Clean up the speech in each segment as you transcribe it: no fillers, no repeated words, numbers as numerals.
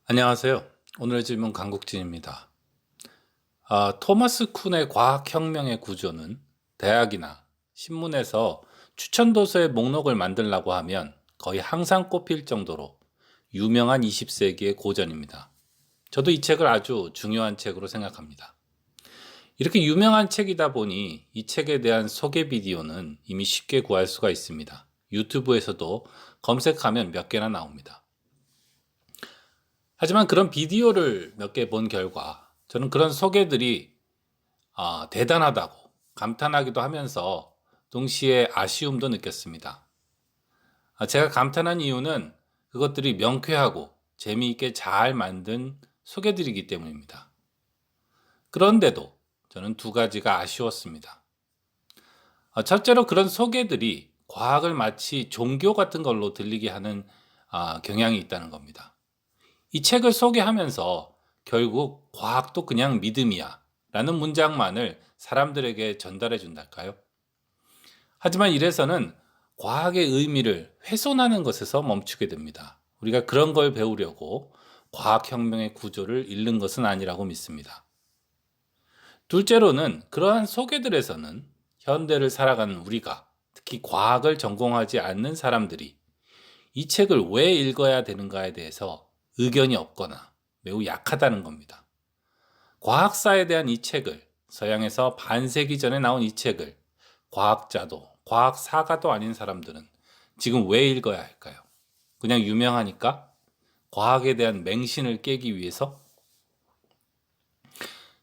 안녕하세요. 오늘의 질문 강국진입니다. 토마스 쿤의 과학혁명의 구조는 대학이나 신문에서 추천 도서의 목록을 만들라고 하면 거의 항상 꼽힐 정도로 유명한 20세기의 고전입니다. 저도 이 책을 아주 중요한 책으로 생각합니다. 이렇게 유명한 책이다 보니 이 책에 대한 소개 비디오는 이미 쉽게 구할 수가 있습니다. 유튜브에서도 검색하면 몇 개나 나옵니다. 하지만 그런 비디오를 몇 개 본 결과 저는 그런 소개들이 대단하다고 감탄하기도 하면서 동시에 아쉬움도 느꼈습니다. 제가 감탄한 이유는 그것들이 명쾌하고 재미있게 잘 만든 소개들이기 때문입니다. 그런데도 저는 두 가지가 아쉬웠습니다. 첫째로 그런 소개들이 과학을 마치 종교 같은 걸로 들리게 하는 경향이 있다는 겁니다. 이 책을 소개하면서 결국 과학도 그냥 믿음이야 라는 문장만을 사람들에게 전달해 준달까요? 하지만 이래서는 과학의 의미를 훼손하는 것에서 멈추게 됩니다. 우리가 그런 걸 배우려고 과학혁명의 구조를 읽는 것은 아니라고 믿습니다. 둘째로는 그러한 소개들에서는 현대를 살아가는 우리가, 특히 과학을 전공하지 않는 사람들이 이 책을 왜 읽어야 되는가에 대해서 의견이 없거나 매우 약하다는 겁니다. 과학사에 대한 이 책을, 서양에서 반세기 전에 나온 이 책을 과학자도 과학사가도 아닌 사람들은 지금 왜 읽어야 할까요? 그냥 유명하니까? 과학에 대한 맹신을 깨기 위해서?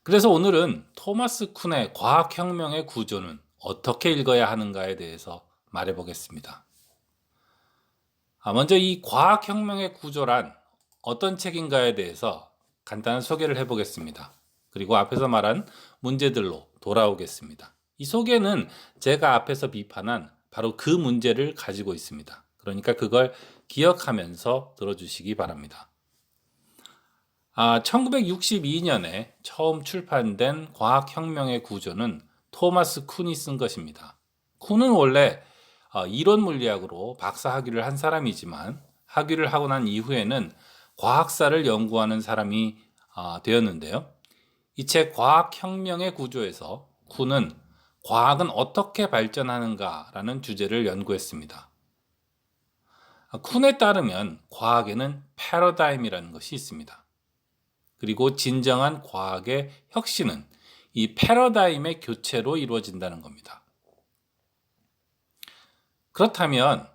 그래서 오늘은 토마스 쿤의 과학혁명의 구조는 어떻게 읽어야 하는가에 대해서 말해보겠습니다. 먼저 이 과학혁명의 구조란 어떤 책인가에 대해서 간단한 소개를 해보겠습니다. 그리고 앞에서 말한 문제들로 돌아오겠습니다. 이 소개는 제가 앞에서 비판한 바로 그 문제를 가지고 있습니다. 그러니까 그걸 기억하면서 들어주시기 바랍니다. 1962년에 처음 출판된 과학혁명의 구조는 토마스 쿤이 쓴 것입니다. 쿤은 원래 이론 물리학으로 박사 학위를 한 사람이지만 학위를 하고 난 이후에는 과학사를 연구하는 사람이 되었는데요. 이 책 과학혁명의 구조에서 쿤은 과학은 어떻게 발전하는가라는 주제를 연구했습니다. 쿤에 따르면 과학에는 패러다임이라는 것이 있습니다. 그리고 진정한 과학의 혁신은 이 패러다임의 교체로 이루어진다는 겁니다. 그렇다면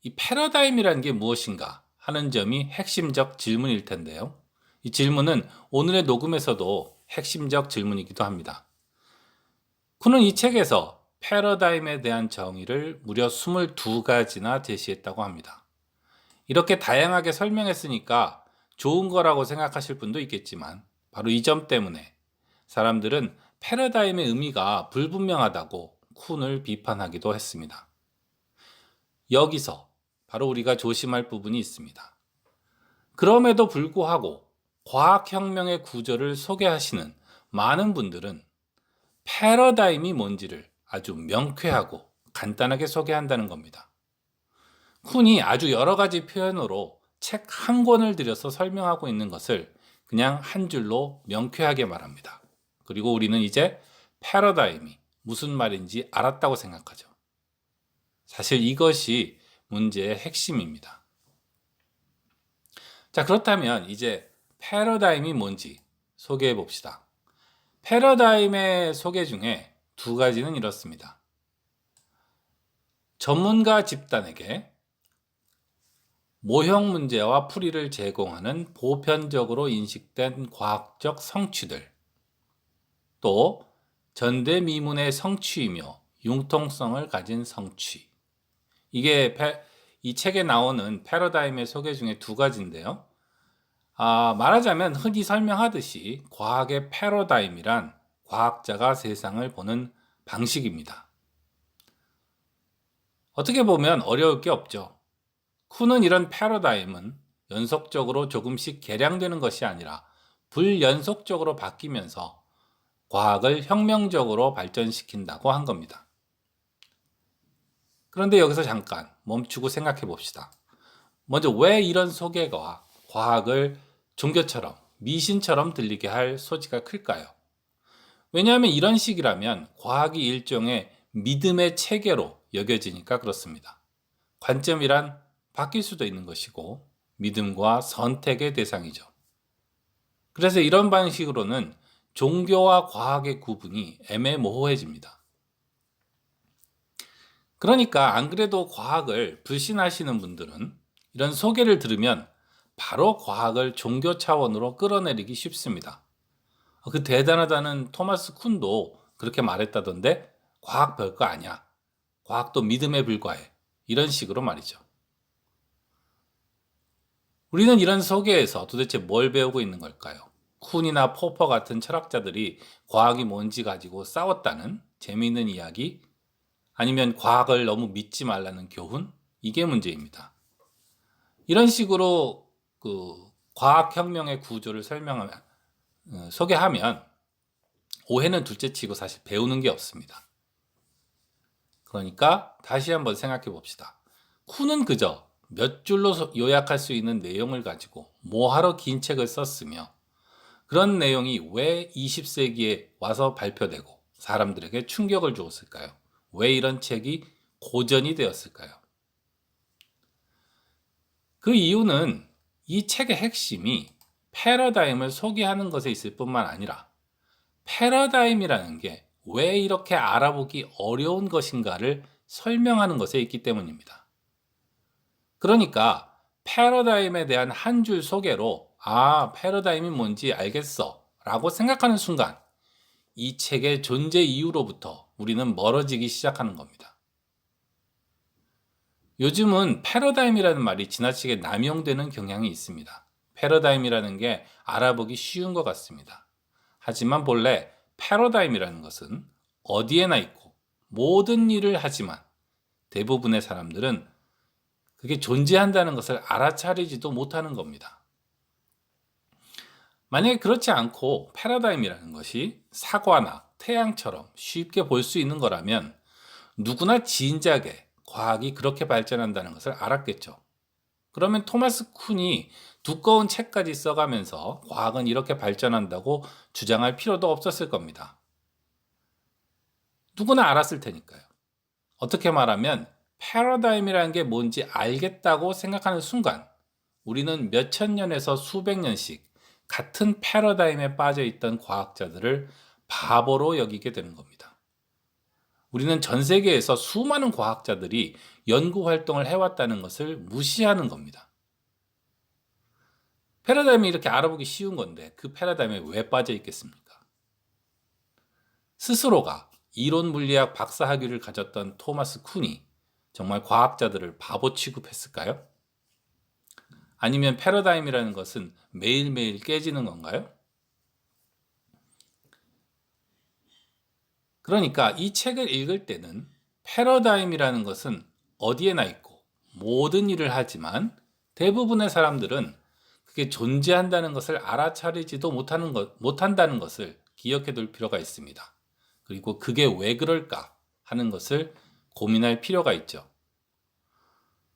이 패러다임이라는 게 무엇인가 하는 점이 핵심적 질문일 텐데요. 이 질문은 오늘의 녹음에서도 핵심적 질문이기도 합니다. 쿤은 이 책에서 패러다임에 대한 정의를 무려 22가지나 제시했다고 합니다. 이렇게 다양하게 설명했으니까 좋은 거라고 생각하실 분도 있겠지만 바로 이 점 때문에 사람들은 패러다임의 의미가 불분명하다고 쿤을 비판하기도 했습니다. 여기서 바로 우리가 조심할 부분이 있습니다. 그럼에도 불구하고 과학혁명의 구조를 소개하시는 많은 분들은 패러다임이 뭔지를 아주 명쾌하고 간단하게 소개한다는 겁니다. 쿤이 아주 여러 가지 표현으로 책 한 권을 들여서 설명하고 있는 것을 그냥 한 줄로 명쾌하게 말합니다. 그리고 우리는 이제 패러다임이 무슨 말인지 알았다고 생각하죠. 사실 이것이 문제의 핵심입니다. 자, 그렇다면 이제 패러다임이 뭔지 소개해 봅시다. 패러다임의 소개 중에 두 가지는 이렇습니다. 전문가 집단에게 모형 문제와 풀이를 제공하는 보편적으로 인식된 과학적 성취들, 또 전대미문의 성취이며 융통성을 가진 성취. 이게 이 책에 나오는 패러다임의 소개 중에 두 가지인데요. 말하자면 흔히 설명하듯이 과학의 패러다임이란 과학자가 세상을 보는 방식입니다. 어떻게 보면 어려울 게 없죠. 쿤은 이런 패러다임은 연속적으로 조금씩 개량되는 것이 아니라 불연속적으로 바뀌면서 과학을 혁명적으로 발전시킨다고 한 겁니다. 그런데 여기서 잠깐 멈추고 생각해 봅시다. 먼저 왜 이런 소개가 과학을 종교처럼, 미신처럼 들리게 할 소지가 클까요? 왜냐하면 이런 식이라면 과학이 일종의 믿음의 체계로 여겨지니까 그렇습니다. 관점이란 바뀔 수도 있는 것이고 믿음과 선택의 대상이죠. 그래서 이런 방식으로는 종교와 과학의 구분이 애매모호해집니다. 그러니까 안 그래도 과학을 불신하시는 분들은 이런 소개를 들으면 바로 과학을 종교 차원으로 끌어내리기 쉽습니다. 그 대단하다는 토마스 쿤도 그렇게 말했다던데 과학 별거 아니야. 과학도 믿음에 불과해. 이런 식으로 말이죠. 우리는 이런 소개에서 도대체 뭘 배우고 있는 걸까요? 쿤이나 포퍼 같은 철학자들이 과학이 뭔지 가지고 싸웠다는 재미있는 이야기? 아니면 과학을 너무 믿지 말라는 교훈? 이게 문제입니다. 이런 식으로 과학혁명의 구조를 소개하면 오해는 둘째치고 사실 배우는 게 없습니다. 그러니까 다시 한번 생각해 봅시다. 쿤은 그저 몇 줄로 요약할 수 있는 내용을 가지고 뭐하러 긴 책을 썼으며 그런 내용이 왜 20세기에 와서 발표되고 사람들에게 충격을 주었을까요? 왜 이런 책이 고전이 되었을까요? 그 이유는 이 책의 핵심이 패러다임을 소개하는 것에 있을 뿐만 아니라 패러다임이라는 게 왜 이렇게 알아보기 어려운 것인가를 설명하는 것에 있기 때문입니다. 그러니까 패러다임에 대한 한 줄 소개로 패러다임이 뭔지 알겠어 라고 생각하는 순간 이 책의 존재 이유로부터 우리는 멀어지기 시작하는 겁니다. 요즘은 패러다임이라는 말이 지나치게 남용되는 경향이 있습니다. 패러다임이라는 게 알아보기 쉬운 것 같습니다. 하지만 본래 패러다임이라는 것은 어디에나 있고 모든 일을 하지만 대부분의 사람들은 그게 존재한다는 것을 알아차리지도 못하는 겁니다. 만약에 그렇지 않고 패러다임이라는 것이 사과나 태양처럼 쉽게 볼 수 있는 거라면 누구나 진작에 과학이 그렇게 발전한다는 것을 알았겠죠. 그러면 토마스 쿤이 두꺼운 책까지 써가면서 과학은 이렇게 발전한다고 주장할 필요도 없었을 겁니다. 누구나 알았을 테니까요. 어떻게 말하면 패러다임이라는 게 뭔지 알겠다고 생각하는 순간 우리는 몇천 년에서 수백 년씩 같은 패러다임에 빠져 있던 과학자들을 바보로 여기게 되는 겁니다. 우리는 전 세계에서 수많은 과학자들이 연구 활동을 해왔다는 것을 무시하는 겁니다. 패러다임이 이렇게 알아보기 쉬운 건데 그 패러다임에 왜 빠져 있겠습니까? 스스로가 이론 물리학 박사 학위를 가졌던 토마스 쿤이 정말 과학자들을 바보 취급했을까요? 아니면 패러다임이라는 것은 매일매일 깨지는 건가요? 그러니까 이 책을 읽을 때는 패러다임이라는 것은 어디에나 있고 모든 일을 하지만 대부분의 사람들은 그게 존재한다는 것을 알아차리지도 못한다는 것을 기억해 둘 필요가 있습니다. 그리고 그게 왜 그럴까 하는 것을 고민할 필요가 있죠.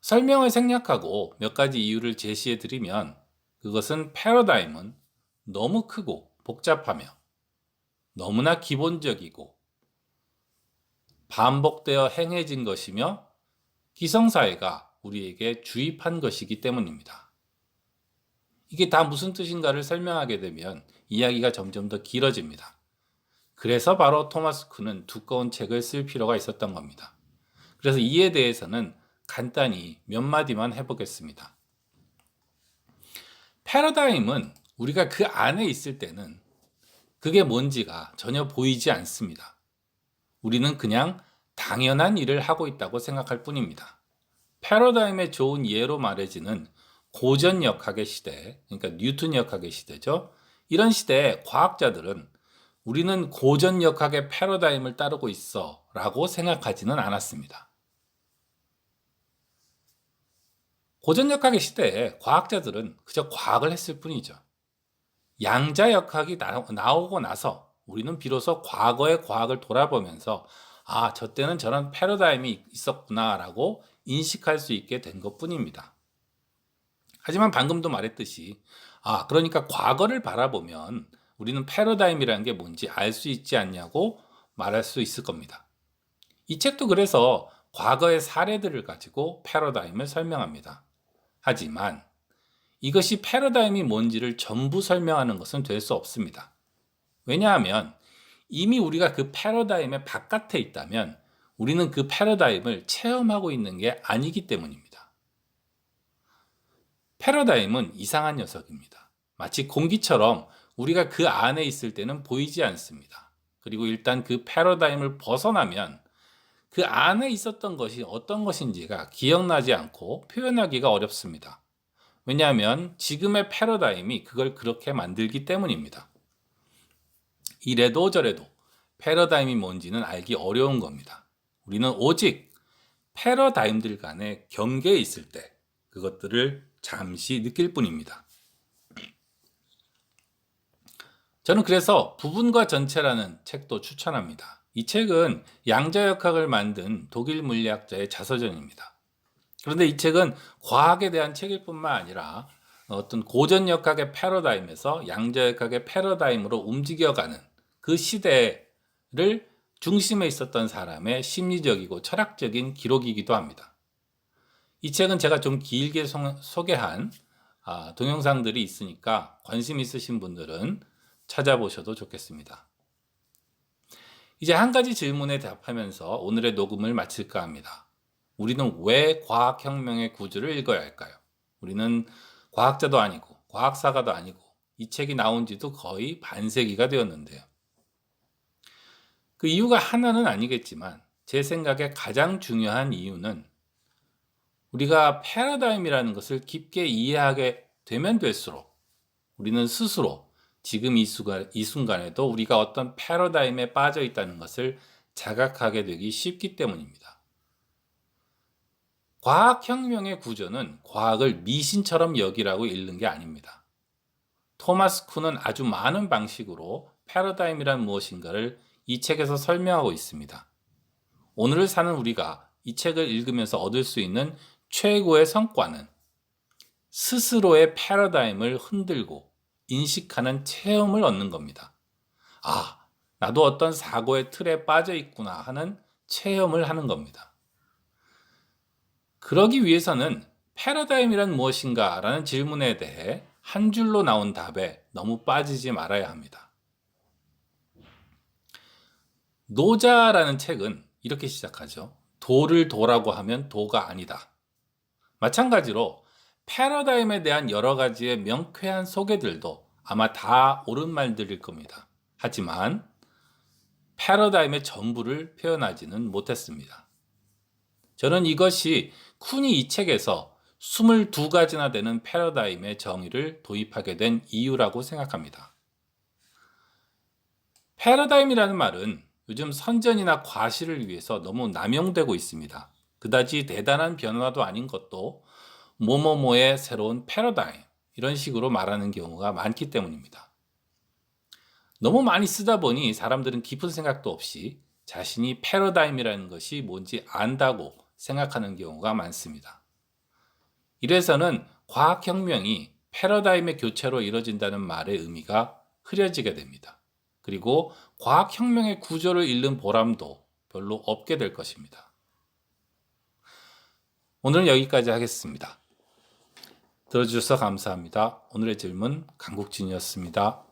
설명을 생략하고 몇 가지 이유를 제시해 드리면 그것은 패러다임은 너무 크고 복잡하며 너무나 기본적이고 반복되어 행해진 것이며 기성사회가 우리에게 주입한 것이기 때문입니다. 이게 다 무슨 뜻인가를 설명하게 되면 이야기가 점점 더 길어집니다. 그래서 바로 토마스 쿤은 두꺼운 책을 쓸 필요가 있었던 겁니다. 그래서 이에 대해서는 간단히 몇 마디만 해보겠습니다. 패러다임은 우리가 그 안에 있을 때는 그게 뭔지가 전혀 보이지 않습니다. 우리는 그냥 당연한 일을 하고 있다고 생각할 뿐입니다. 패러다임의 좋은 예로 말해지는 고전역학의 시대, 그러니까 뉴턴역학의 시대죠. 이런 시대에 과학자들은 우리는 고전역학의 패러다임을 따르고 있어 라고 생각하지는 않았습니다. 고전역학의 시대에 과학자들은 그저 과학을 했을 뿐이죠. 양자역학이 나오고 나서 우리는 비로소 과거의 과학을 돌아보면서 저 때는 저런 패러다임이 있었구나 라고 인식할 수 있게 된 것뿐입니다. 하지만 방금도 말했듯이 그러니까 과거를 바라보면 우리는 패러다임이라는 게 뭔지 알 수 있지 않냐고 말할 수 있을 겁니다. 이 책도 그래서 과거의 사례들을 가지고 패러다임을 설명합니다. 하지만 이것이 패러다임이 뭔지를 전부 설명하는 것은 될 수 없습니다. 왜냐하면 이미 우리가 그 패러다임의 바깥에 있다면 우리는 그 패러다임을 체험하고 있는 게 아니기 때문입니다. 패러다임은 이상한 녀석입니다. 마치 공기처럼 우리가 그 안에 있을 때는 보이지 않습니다. 그리고 일단 그 패러다임을 벗어나면 그 안에 있었던 것이 어떤 것인지가 기억나지 않고 표현하기가 어렵습니다. 왜냐하면 지금의 패러다임이 그걸 그렇게 만들기 때문입니다. 이래도 저래도 패러다임이 뭔지는 알기 어려운 겁니다. 우리는 오직 패러다임들 간의 경계에 있을 때 그것들을 잠시 느낄 뿐입니다. 저는 그래서 부분과 전체라는 책도 추천합니다. 이 책은 양자역학을 만든 독일 물리학자의 자서전입니다. 그런데 이 책은 과학에 대한 책일 뿐만 아니라 어떤 고전역학의 패러다임에서 양자역학의 패러다임으로 움직여가는 그 시대를 중심에 있었던 사람의 심리적이고 철학적인 기록이기도 합니다. 이 책은 제가 좀 길게 소개한 동영상들이 있으니까 관심 있으신 분들은 찾아보셔도 좋겠습니다. 이제 한 가지 질문에 답하면서 오늘의 녹음을 마칠까 합니다. 우리는 왜 과학혁명의 구조를 읽어야 할까요? 우리는 과학자도 아니고 과학사가도 아니고 이 책이 나온 지도 거의 반세기가 되었는데요. 그 이유가 하나는 아니겠지만 제 생각에 가장 중요한 이유는 우리가 패러다임이라는 것을 깊게 이해하게 되면 될수록 우리는 스스로 지금 이 순간에도 우리가 어떤 패러다임에 빠져 있다는 것을 자각하게 되기 쉽기 때문입니다. 과학혁명의 구조는 과학을 미신처럼 여기라고 읽는 게 아닙니다. 토마스 쿤은 아주 많은 방식으로 패러다임이란 무엇인가를 이 책에서 설명하고 있습니다. 오늘을 사는 우리가 이 책을 읽으면서 얻을 수 있는 최고의 성과는 스스로의 패러다임을 흔들고 인식하는 체험을 얻는 겁니다. 나도 어떤 사고의 틀에 빠져 있구나 하는 체험을 하는 겁니다. 그러기 위해서는 패러다임이란 무엇인가 라는 질문에 대해 한 줄로 나온 답에 너무 빠지지 말아야 합니다. 노자라는 책은 이렇게 시작하죠. 도를 도라고 하면 도가 아니다. 마찬가지로 패러다임에 대한 여러 가지의 명쾌한 소개들도 아마 다 옳은 말들일 겁니다. 하지만 패러다임의 전부를 표현하지는 못했습니다. 저는 이것이 쿤이 이 책에서 22가지나 되는 패러다임의 정의를 도입하게 된 이유라고 생각합니다. 패러다임이라는 말은 요즘 선전이나 과시를 위해서 너무 남용되고 있습니다. 그다지 대단한 변화도 아닌 것도 뭐뭐뭐의 새로운 패러다임 이런 식으로 말하는 경우가 많기 때문입니다. 너무 많이 쓰다 보니 사람들은 깊은 생각도 없이 자신이 패러다임이라는 것이 뭔지 안다고 생각하는 경우가 많습니다. 이래서는 과학혁명이 패러다임의 교체로 이루어진다는 말의 의미가 흐려지게 됩니다. 그리고 과학혁명의 구조를 읽는 보람도 별로 없게 될 것입니다. 오늘은 여기까지 하겠습니다. 들어주셔서 감사합니다. 오늘의 질문 강국진이었습니다.